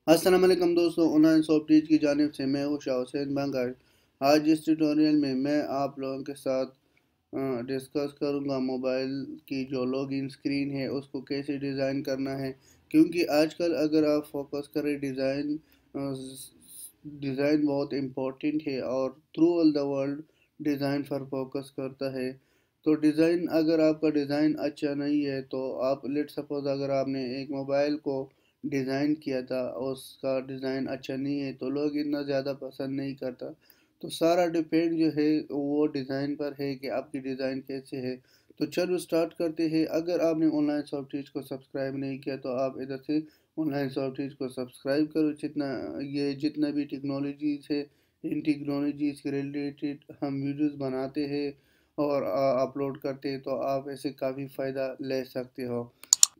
अस्सलाम वालेकुम दोस्तों, ऑनलाइन सॉफ्टवेयर की जानिब से मैं हूँ शाह हुसैन बंगार। आज इस ट्यूटोरियल में मैं आप लोगों के साथ डिस्कस करूँगा मोबाइल की जो लॉगिन स्क्रीन है उसको कैसे डिज़ाइन करना है। क्योंकि आजकल अगर आप फोकस करें डिज़ाइन बहुत इम्पोर्टेंट है और through all the world design पर फोकस करता है। तो डिज़ाइन अगर आपका डिज़ाइन अच्छा नहीं है तो आप लेट सपोज अगर आपने एक मोबाइल को डिज़ाइन किया था और उसका डिज़ाइन अच्छा नहीं है तो लोग इतना ज़्यादा पसंद नहीं करता। तो सारा डिपेंड जो है वो डिज़ाइन पर है कि आपकी डिज़ाइन कैसे है। तो चलो स्टार्ट करते हैं। अगर आपने ऑनलाइन सॉफ्टवेयर को सब्सक्राइब नहीं किया तो आप इधर से ऑनलाइन सॉफ्टवेयर को सब्सक्राइब करो। जितना भी टेक्नोलॉजीज़ है, इन टेक्नोलॉजीज़ के रिलेटेड हम वीडियोस बनाते हैं और अपलोड करते हैं, तो आप ऐसे काफ़ी फ़ायदा ले सकते हो।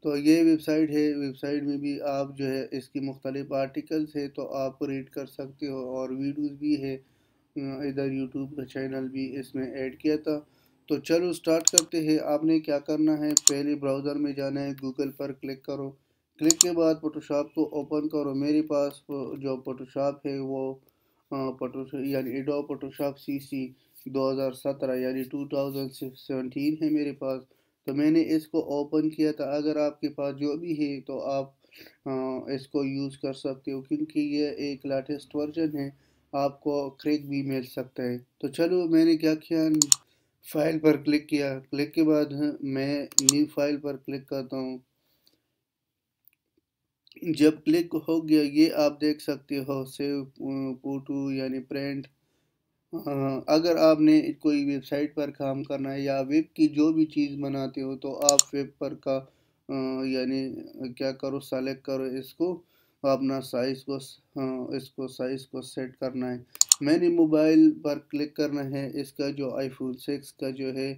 तो ये वेबसाइट है, वेबसाइट में भी आप जो है इसकी मुख्तलिफ आर्टिकल्स है तो आप रीड कर सकते हो और वीडियोस भी है। इधर यूट्यूब का चैनल भी इसमें ऐड किया था। तो चलो स्टार्ट करते हैं। आपने क्या करना है, पहले ब्राउज़र में जाना है, गूगल पर क्लिक करो। क्लिक के बाद फोटोशॉप को ओपन करो। मेरे पास जो फोटोशॉप है वो फोटोशॉप यानी एडोब फोटोशॉप CC 2017 यानी 2017 है मेरे पास। तो मैंने इसको ओपन किया था। अगर आपके पास जो भी है तो आप इसको यूज़ कर सकते हो क्योंकि ये एक लेटेस्ट वर्जन है। आपको क्रैक भी मिल सकता है। तो चलो मैंने क्या किया, फाइल पर क्लिक किया। क्लिक के बाद मैं न्यू फाइल पर क्लिक करता हूँ। जब क्लिक हो गया ये आप देख सकते हो सेव फोटो यानी प्रिंट। अगर आपने कोई वेबसाइट पर काम करना है या वेब की जो भी चीज़ बनाते हो तो आप वेब पर का यानी क्या करो, सेलेक्ट करो इसको, अपना साइज़ को इसको साइज़ को सेट करना है। मैंने मोबाइल पर क्लिक करना है। इसका जो आईफोन 6 का जो है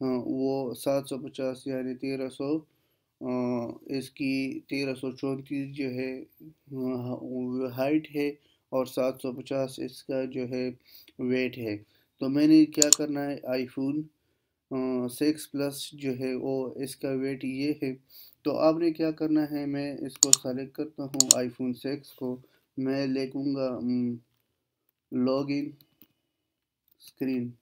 वो 750 यानी 1300, इसकी 1334 जो है हाइट है और 750 इसका जो है वेट है। तो मैंने क्या करना है, आईफोन 6 प्लस जो है वो इसका वेट ये है। तो आपने क्या करना है, मैं इसको सेलेक्ट करता हूँ आईफोन 6 को। मैं लिखूँगा लॉगिन स्क्रीन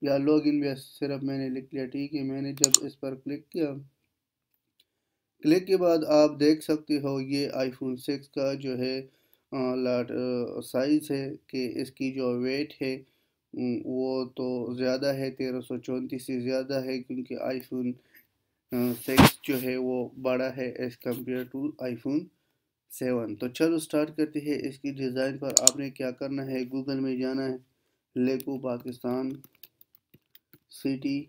या लॉगिन भी सिर्फ मैंने लिख लिया, ठीक है। मैंने जब इस पर क्लिक किया, क्लिक के बाद आप देख सकते हो ये आईफोन 6 का जो है लाट साइज़ है कि इसकी जो वेट है वो तो ज़्यादा है, 1334 से ज़्यादा है क्योंकि आईफोन 6 जो है वो बड़ा है एज़ कम्पेयर टू आईफोन 7। तो चलो स्टार्ट करते हैं। इसकी डिज़ाइन पर आपने क्या करना है, गूगल में जाना है, लेको पाकिस्तान सिटी।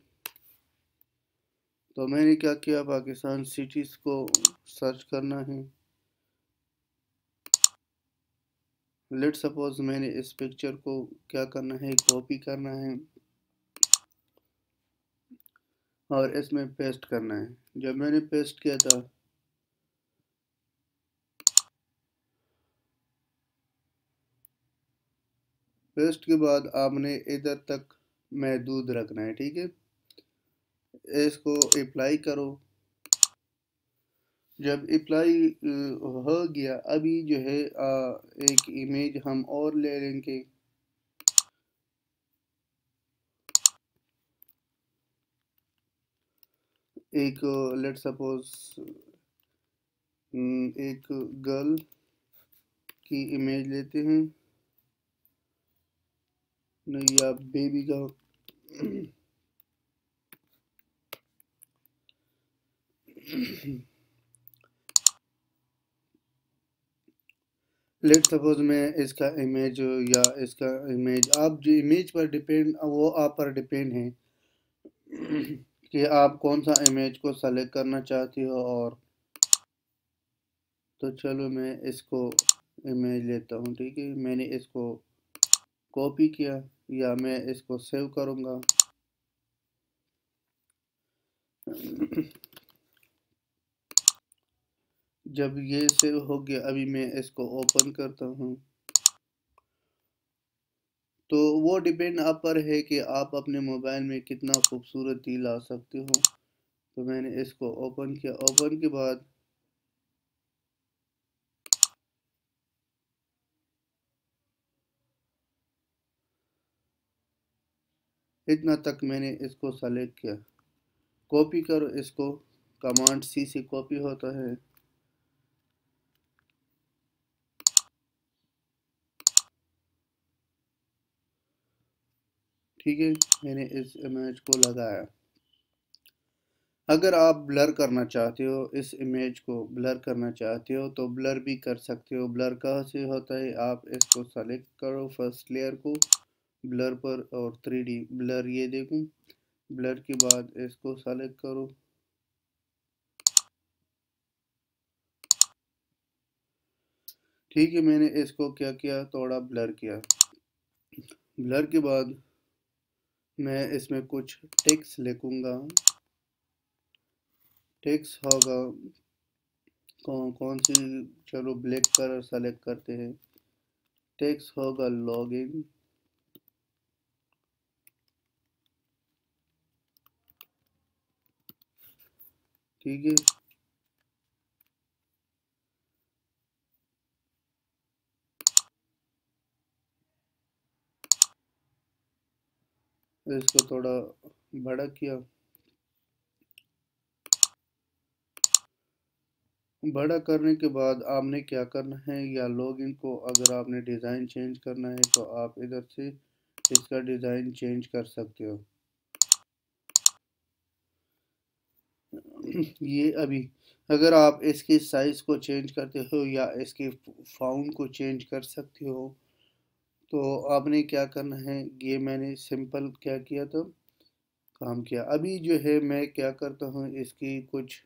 तो मैंने क्या किया, पाकिस्तान सिटीज़ को सर्च करना है। लेट सपोज मैंने इस पिक्चर को क्या करना है, कॉपी करना है और इसमें पेस्ट करना है। जब मैंने पेस्ट किया था, पेस्ट के बाद आपने इधर तक महदूद रखना है, ठीक है। इसको अप्लाई करो। जब अप्लाई हो गया, अभी जो है एक इमेज हम और ले लेंगे। एक लेट सपोज एक गर्ल की इमेज लेते हैं, नहीं या बेबी का। लेट सपोज मैं इसका इमेज या इसका इमेज, आप जो इमेज पर डिपेंड, वो आप पर डिपेंड है कि आप कौन सा इमेज को सेलेक्ट करना चाहती हो। और तो चलो मैं इसको इमेज लेता हूँ, ठीक है। मैंने इसको कॉपी किया या मैं इसको सेव करूँगा। जब ये सेव हो गया, अभी मैं इसको ओपन करता हूँ। तो वो डिपेंड आप पर है कि आप अपने मोबाइल में कितना खूबसूरती ला सकते हो। तो मैंने इसको ओपन किया। ओपन के बाद इतना तक मैंने इसको सेलेक्ट किया। कॉपी करो इसको, कमांड सी से कॉपी होता है। ठीक है, मैंने इस इमेज को लगाया। अगर आप ब्लर करना चाहते हो, इस इमेज को ब्लर करना चाहते हो तो ब्लर भी कर सकते हो। ब्लर कहाँ से होता है, आप इसको सेलेक्ट करो फर्स्ट लेयर को, ब्लर पर, और 3D ब्लर ये देखूं। ब्लर के बाद इसको सेलेक्ट करो। ठीक है, मैंने इसको क्या किया, थोड़ा ब्लर किया। ब्लर के बाद मैं इसमें कुछ टेक्स्ट लिखूंगा। टेक्स्ट होगा कौन सी, चलो ब्लैक कलर सेलेक्ट करते हैं। टेक्स्ट होगा लॉगिन। ठीक है, इसको थोड़ा बड़ा किया। बड़ा करने के बाद आपने क्या करना है, या लॉगिन को अगर आपने डिज़ाइन चेंज करना है तो आप इधर से इसका डिज़ाइन चेंज कर सकते हो। ये अभी अगर आप इसके साइज़ को चेंज करते हो या इसके फाउंड को चेंज कर सकते हो तो आपने क्या करना है, ये मैंने सिंपल क्या किया था, काम किया। अभी जो है मैं क्या करता हूँ, इसकी कुछ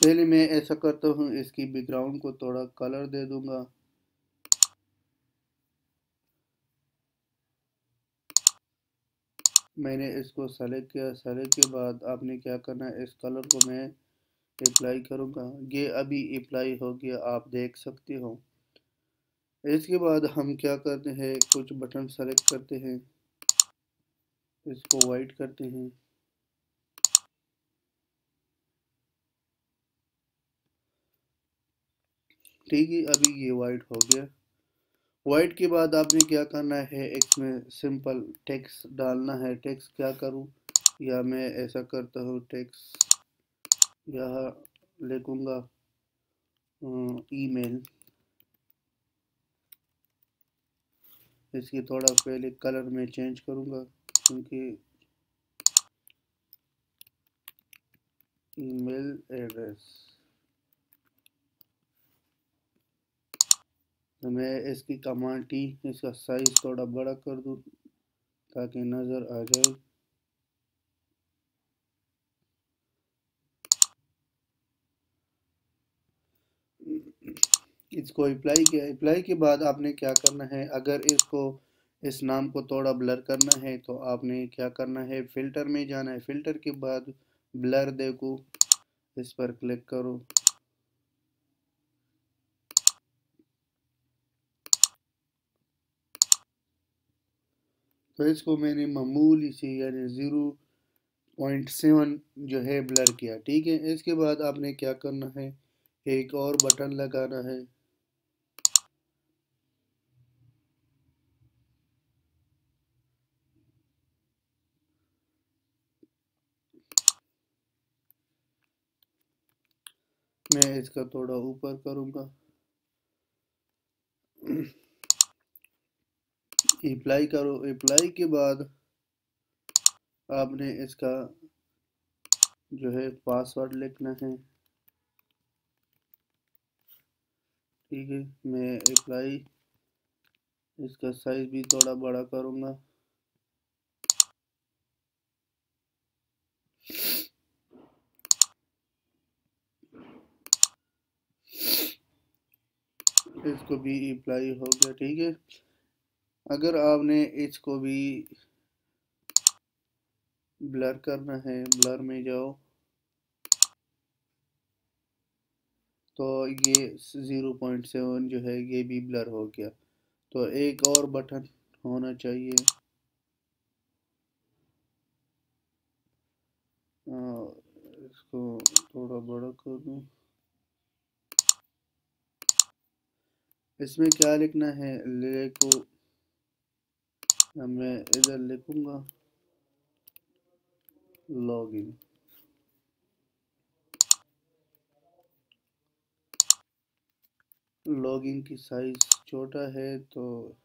पहले मैं ऐसा करता हूँ, इसकी बैकग्राउंड को थोड़ा कलर दे दूंगा। मैंने इसको सेलेक्ट किया। सेलेक्ट के बाद आपने क्या करना है, इस कलर को मैं अप्लाई करूँगा। ये अभी अप्लाई हो गया, आप देख सकते हो। इसके बाद हम क्या करते हैं, कुछ बटन सेलेक्ट करते हैं, इसको वाइट करते हैं। ठीक है, अभी ये वाइट हो गया। वाइट के बाद आपने क्या करना है, इसमें सिंपल टेक्स्ट डालना है। टेक्स्ट क्या करूँ, या मैं ऐसा करता हूँ, टेक्स्ट यहाँ लिखूँगा ईमेल। इसकी थोड़ा पहले कलर में चेंज करूँगा क्योंकि ईमेल एड्रेस, तो मैं इसकी कमांड टी, इसका साइज़ थोड़ा बड़ा कर दूँ ताकि नज़र आ जाए। इसको अप्लाई किया। अप्लाई के बाद आपने क्या करना है, अगर इसको इस नाम को थोड़ा ब्लर करना है तो आपने क्या करना है, फ़िल्टर में जाना है। फ़िल्टर के बाद ब्लर देखो, इस पर क्लिक करो। तो इसको मैंने मामूली सी यानी 0.7 जो है ब्लर किया। ठीक है, इसके बाद आपने क्या करना है, एक और बटन लगाना है। मैं इसका थोड़ा ऊपर करूँगा। अप्लाई करो। अप्लाई के बाद आपने इसका जो है पासवर्ड लिखना है। ठीक है, मैं अप्लाई, इसका साइज भी थोड़ा बड़ा करूँगा। इसको भी अप्लाई हो गया। ठीक है, अगर आपने इसको भी ब्लर करना है, ब्लर में जाओ, तो ये 0.7 जो है ये भी ब्लर हो गया। तो एक और बटन होना चाहिए। इसको थोड़ा बड़ा कर दूँ। इसमें क्या लिखना है, लेको अब मैं इधर लिखूंगा लॉगिन। लॉगिन की साइज छोटा है तो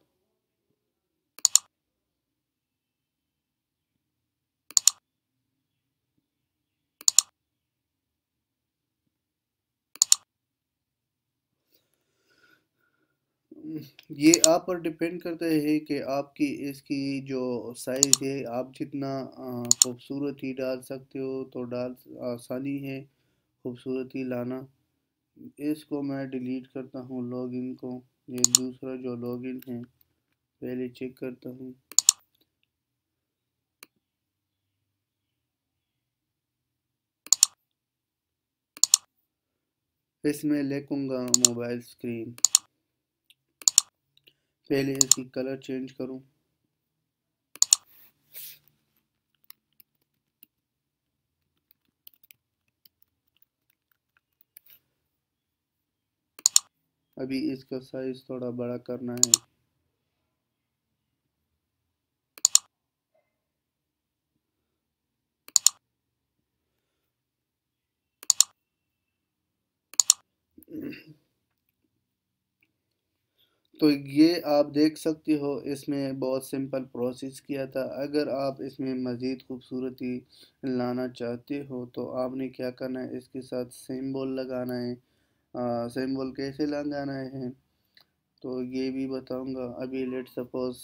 ये आप पर डिपेंड करता है कि आपकी इसकी जो साइज़ है आप जितना खूबसूरती डाल सकते हो तो डाल आसानी है खूबसूरती लाना। इसको मैं डिलीट करता हूँ लॉगिन को। ये दूसरा जो लॉगिन है पहले चेक करता हूँ। इसमें लिखूंगा मोबाइल स्क्रीन। पहले इसकी कलर चेंज करूँ। अभी इसका साइज़ थोड़ा बड़ा करना है। तो ये आप देख सकते हो इसमें बहुत सिंपल प्रोसेस किया था। अगर आप इसमें मज़ीद खूबसूरती लाना चाहते हो तो आपने क्या करना है, इसके साथ सिंबल लगाना है। सिंबल कैसे लगाना है तो ये भी बताऊंगा। अभी लेट सपोज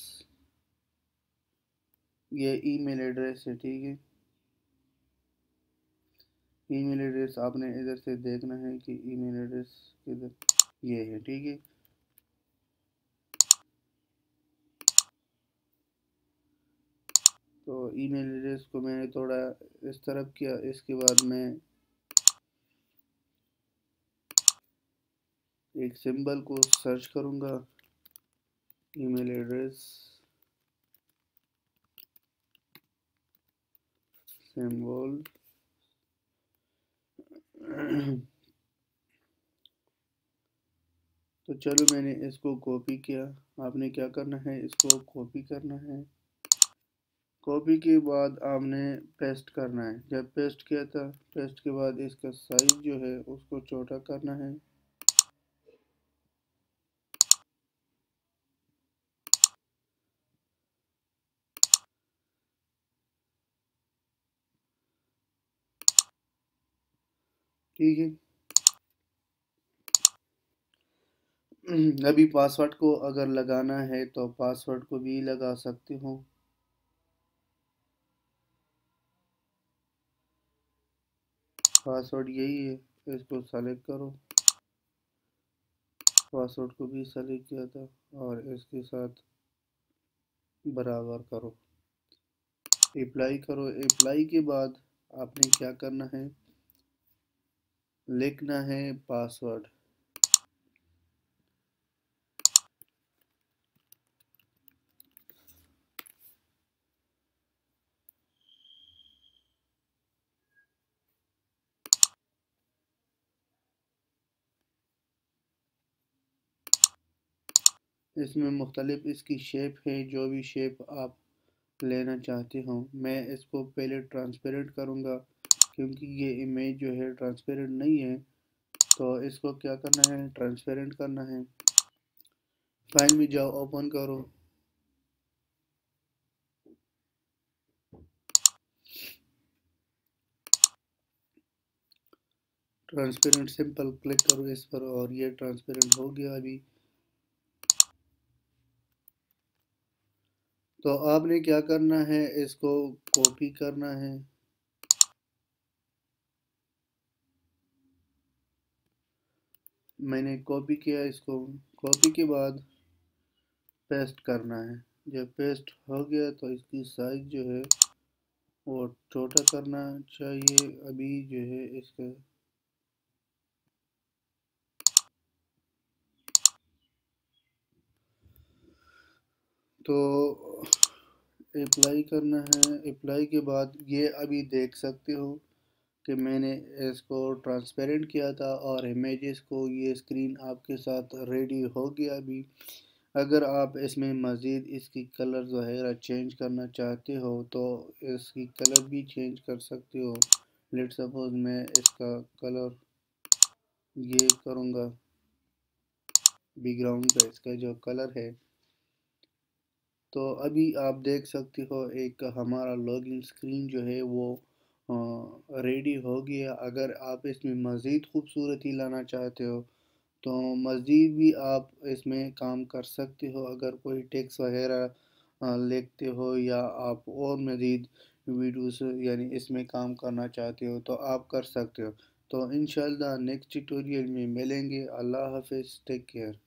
ये ईमेल एड्रेस है, ठीक है। ईमेल एड्रेस आपने इधर से देखना है कि ईमेल एड्रेस किधर, ये है, ठीक है। तो ईमेल एड्रेस को मैंने थोड़ा इस तरफ किया। इसके बाद मैं एक सिंबल को सर्च करूंगा, ईमेल एड्रेस सिंबल। तो चलो मैंने इसको कॉपी किया। आपने क्या करना है, इसको कॉपी करना है। कॉपी के बाद आपने पेस्ट करना है। जब पेस्ट किया था, पेस्ट के बाद इसका साइज जो है उसको छोटा करना है। ठीक है। अभी पासवर्ड को अगर लगाना है तो पासवर्ड को भी लगा सकते हो। पासवर्ड यही है, इसको सेलेक्ट करो। पासवर्ड को भी सेलेक्ट किया था और इसके साथ बराबर करो, अप्लाई करो। अप्लाई के बाद आपने क्या करना है, लिखना है पासवर्ड। इसमें मुख्तलिफ इसकी शेप है, जो भी शेप आप लेना चाहते हो। मैं इसको पहले ट्रांसपेरेंट करूँगा क्योंकि ये इमेज जो है ट्रांसपेरेंट नहीं है। तो इसको क्या करना है, ट्रांसपेरेंट करना है। फाइल में जाओ, ओपन करो। ट्रांसपेरेंट सिंपल क्लिक करो इस पर और ये ट्रांसपेरेंट हो गया अभी। तो आपने क्या करना है, इसको कॉपी करना है। मैंने कॉपी किया इसको। कॉपी के बाद पेस्ट करना है। जब पेस्ट हो गया तो इसकी साइज जो है वो छोटा करना चाहिए। अभी जो है इसका तो अप्लाई करना है। अप्लाई के बाद ये अभी देख सकते हो कि मैंने इसको ट्रांसपेरेंट किया था और इमेजेस को, ये स्क्रीन आपके साथ रेडी हो गया अभी। अगर आप इसमें मज़ीद इसकी कलर वगैरह चेंज करना चाहते हो तो इसकी कलर भी चेंज कर सकते हो। लेट सपोज मैं इसका कलर ये करूँगा, बैकग्राउंड का इसका जो कलर है। तो अभी आप देख सकते हो एक हमारा लॉगिन स्क्रीन जो है वो रेडी हो गया। अगर आप इसमें मज़ीद खूबसूरती लाना चाहते हो तो मज़ीद भी आप इसमें काम कर सकते हो। अगर कोई टेक्स्ट वगैरह लिखते हो या आप और मज़ीद वीडियोस यानी इसमें काम करना चाहते हो तो आप कर सकते हो। तो इंशाल्लाह नेक्स्ट ट्यूटोरियल में मिलेंगे। अल्लाह हाफ़िज़, टेक केयर।